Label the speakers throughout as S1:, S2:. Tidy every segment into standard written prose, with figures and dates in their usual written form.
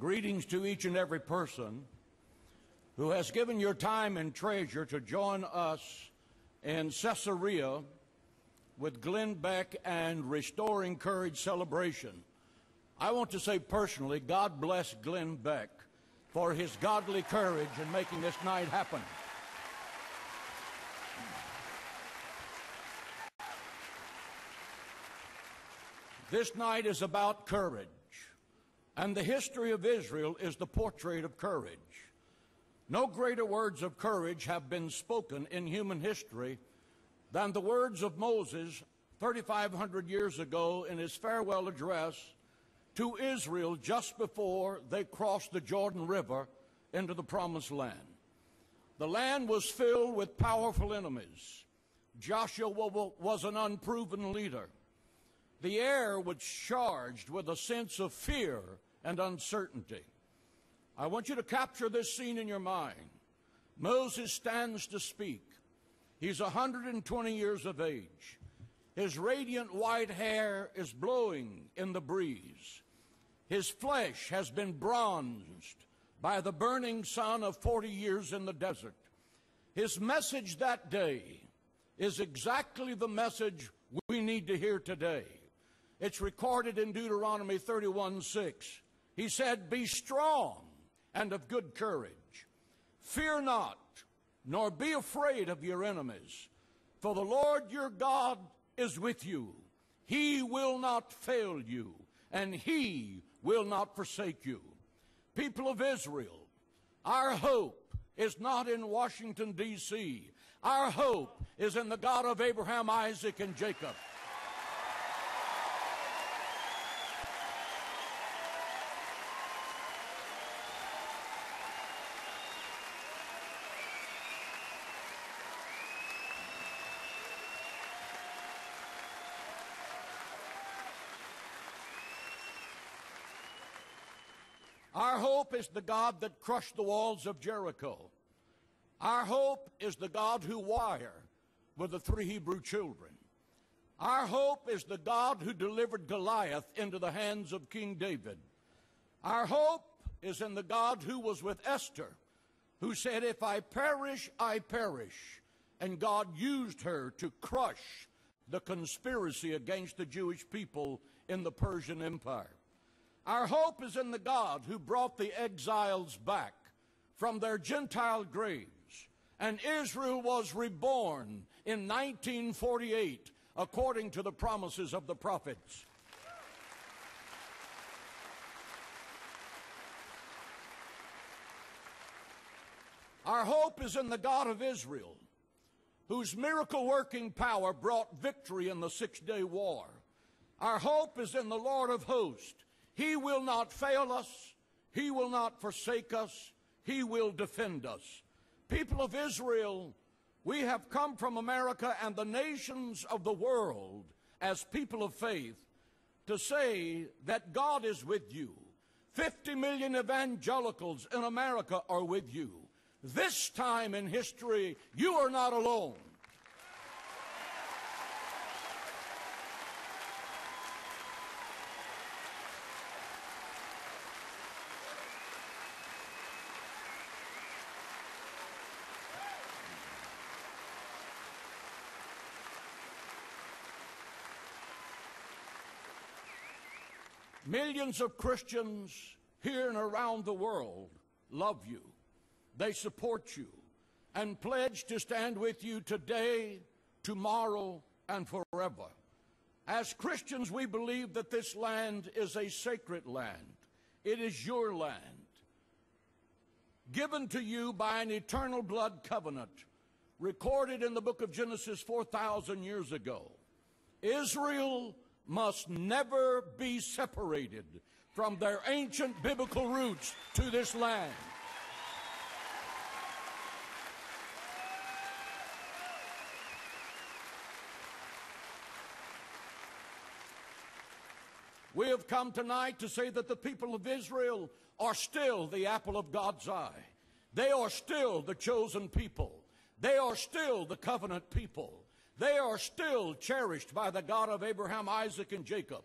S1: Greetings to each and every person who has given your time and treasure to join us in Caesaria with Glenn Beck and Restoring Courage celebration. I want to say personally, God bless Glenn Beck for his godly courage in making this night happen. This night is about courage, and the history of Israel is the portrait of courage. No greater words of courage have been spoken in human history than the words of Moses 3,500 years ago in his farewell address to Israel just before they crossed the Jordan River into the Promised Land. The land was filled with powerful enemies. Joshua was an unproven leader. The air was charged with a sense of fear and uncertainty. I want you to capture this scene in your mind. Moses stands to speak. He's 120 years of age. His radiant white hair is blowing in the breeze. His flesh has been bronzed by the burning sun of 40 years in the desert. His message that day is exactly the message we need to hear today. It's recorded in Deuteronomy 31:6. He said, "Be strong and of good courage. Fear not, nor be afraid of your enemies. For the Lord your God is with you. He will not fail you, and he will not forsake you." People of Israel, our hope is not in Washington, D.C. Our hope is in the God of Abraham, Isaac, and Jacob. Our hope is the God that crushed the walls of Jericho. Our hope is the God who wired with the 3 Hebrew children. Our hope is the God who delivered Goliath into the hands of King David. Our hope is in the God who was with Esther, who said, "If I perish, I perish." And God used her to crush the conspiracy against the Jewish people in the Persian Empire. Our hope is in the God who brought the exiles back from their Gentile graves, and Israel was reborn in 1948 according to the promises of the prophets. Our hope is in the God of Israel, whose miracle-working power brought victory in the 6-day war. Our hope is in the Lord of hosts. He will not fail us. He will not forsake us. He will defend us. People of Israel, we have come from America and the nations of the world as people of faith to say that God is with you. 50 million evangelicals in America are with you. This time in history, you are not alone. Millions of Christians here and around the world love you. They support you and pledge to stand with you today, tomorrow, and forever. As Christians, we believe that this land is a sacred land. It is your land, given to you by an eternal blood covenant recorded in the book of Genesis 4,000 years ago. Israel must never be separated from their ancient biblical roots to this land. We have come tonight to say that the people of Israel are still the apple of God's eye. They are still the chosen people. They are still the covenant people. They are still cherished by the God of Abraham, Isaac, and Jacob.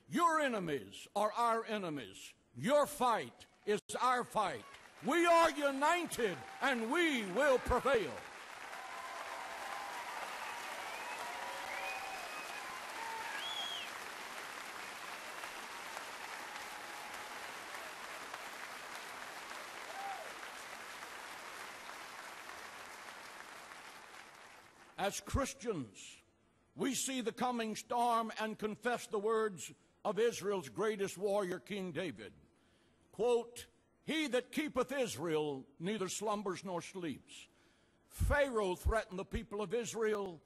S1: Your enemies are our enemies. Your fight is our fight. We are united, and we will prevail. As Christians, we see the coming storm and confess the words of Israel's greatest warrior, King David. Quote, "He that keepeth Israel neither slumbers nor sleeps." Pharaoh threatened the people of Israel,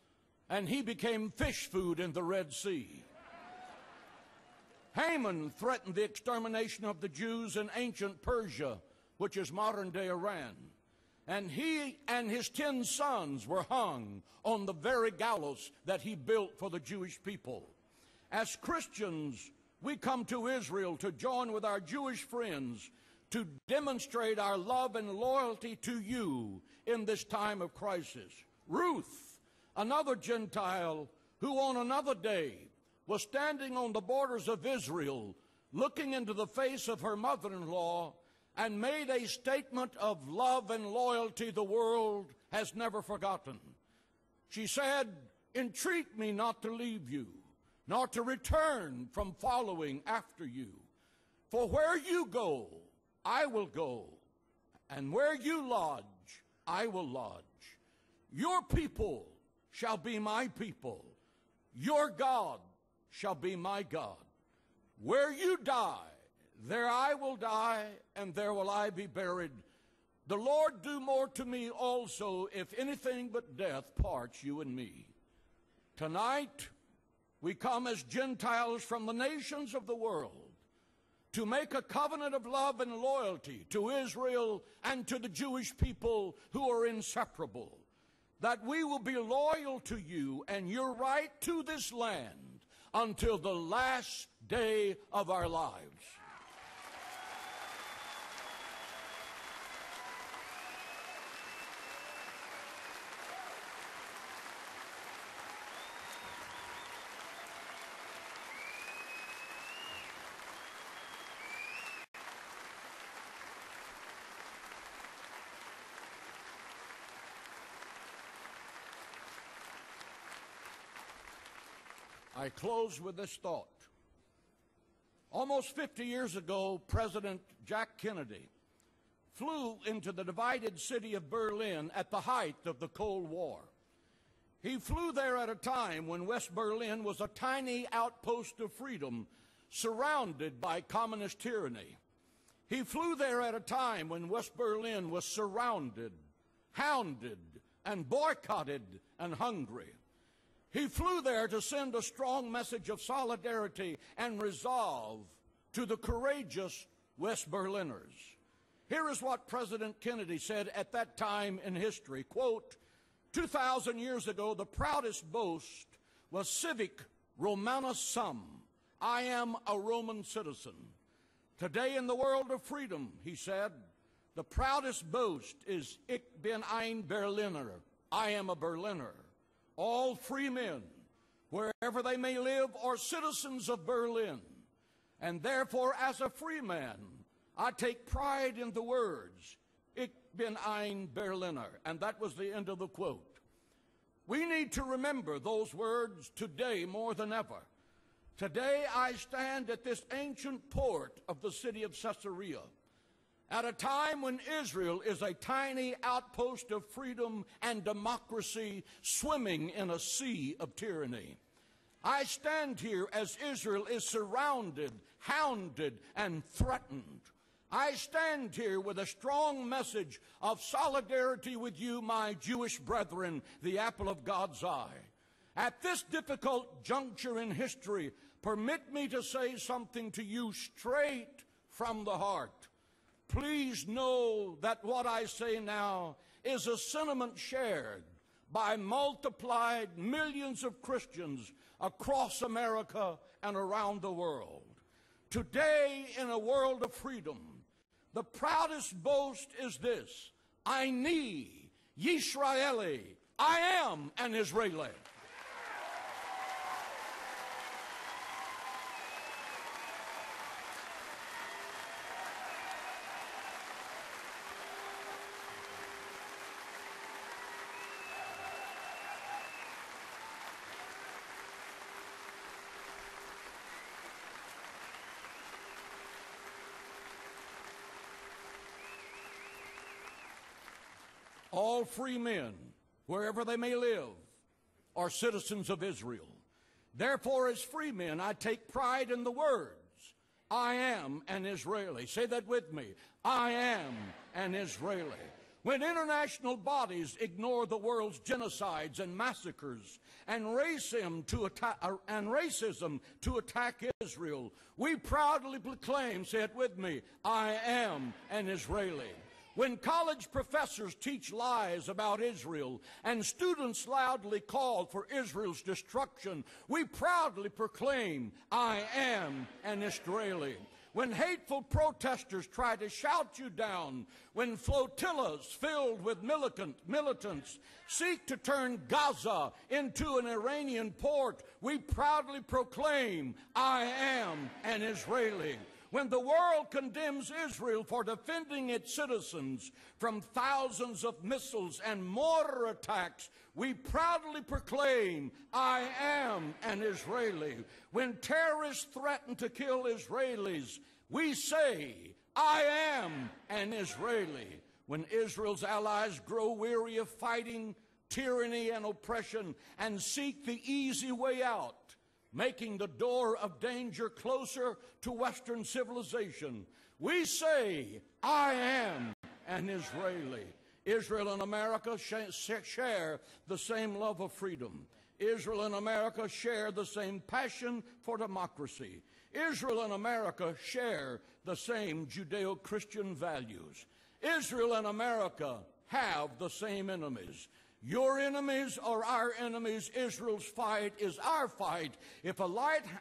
S1: and he became fish food in the Red Sea. Haman threatened the extermination of the Jews in ancient Persia, which is modern-day Iran. And he and his 10 sons were hung on the very gallows that he built for the Jewish people. As Christians, we come to Israel to join with our Jewish friends to demonstrate our love and loyalty to you in this time of crisis. Ruth, another Gentile who on another day was standing on the borders of Israel, looking into the face of her mother-in-law, and made a statement of love and loyalty the world has never forgotten. She said, "Entreat me not to leave you, nor to return from following after you. For where you go, I will go, and where you lodge, I will lodge. Your people shall be my people. Your God shall be my God. Where you die, there I will die, and there will I be buried. The Lord do more to me also, if anything but death parts you and me." Tonight, we come as Gentiles from the nations of the world to make a covenant of love and loyalty to Israel and to the Jewish people who are inseparable, that we will be loyal to you and your right to this land until the last day of our lives. I close with this thought. Almost 50 years ago, President Jack Kennedy flew into the divided city of Berlin at the height of the Cold War. He flew there at a time when West Berlin was a tiny outpost of freedom surrounded by communist tyranny. He flew there at a time when West Berlin was surrounded, hounded, and boycotted and hungry. He flew there to send a strong message of solidarity and resolve to the courageous West Berliners. Here is what President Kennedy said at that time in history, quote, 2,000 years ago, the proudest boast was civic Romanus sum. I am a Roman citizen. Today in the world of freedom, he said, the proudest boast is Ich bin ein Berliner. I am a Berliner. All free men, wherever they may live, are citizens of Berlin. And therefore, as a free man, I take pride in the words, Ich bin ein Berliner. And that was the end of the quote. We need to remember those words today more than ever. Today, I stand at this ancient port of the city of Caesarea, at a time when Israel is a tiny outpost of freedom and democracy swimming in a sea of tyranny. I stand here as Israel is surrounded, hounded, and threatened. I stand here with a strong message of solidarity with you, my Jewish brethren, the apple of God's eye. At this difficult juncture in history, permit me to say something to you straight from the heart. Please know that what I say now is a sentiment shared by multiplied millions of Christians across America and around the world. Today, in a world of freedom, the proudest boast is this: Ani Yisraeli. I am an Israeli. all free men, wherever they may live, are citizens of Israel. Therefore, as free men, I take pride in the words, I am an Israeli. Say that with me. I am an Israeli. When international bodies ignore the world's genocides and massacres and racism to attack Israel, we proudly proclaim, say it with me, I am an Israeli. When college professors teach lies about Israel and students loudly call for Israel's destruction, we proudly proclaim, I am an Israeli. When hateful protesters try to shout you down, when flotillas filled with militants seek to turn Gaza into an Iranian port, we proudly proclaim, I am an Israeli. When the world condemns Israel for defending its citizens from thousands of missiles and mortar attacks, we proudly proclaim, I am an Israeli. When terrorists threaten to kill Israelis, we say, I am an Israeli. When Israel's allies grow weary of fighting tyranny and oppression and seek the easy way out, making the door of danger closer to Western civilization, we say, I am an Israeli. Israel and America share the same love of freedom. Israel and America share the same passion for democracy. Israel and America share the same Judeo-Christian values. Israel and America have the same enemies. Your enemies are our enemies. Israel's fight is our fight. If a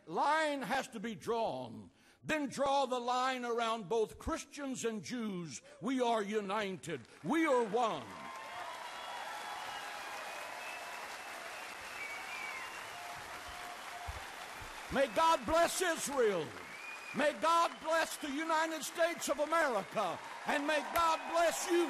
S1: line has to be drawn, then draw the line around both Christians and Jews. We are united. We are one. May God bless Israel. May God bless the United States of America. And may God bless you.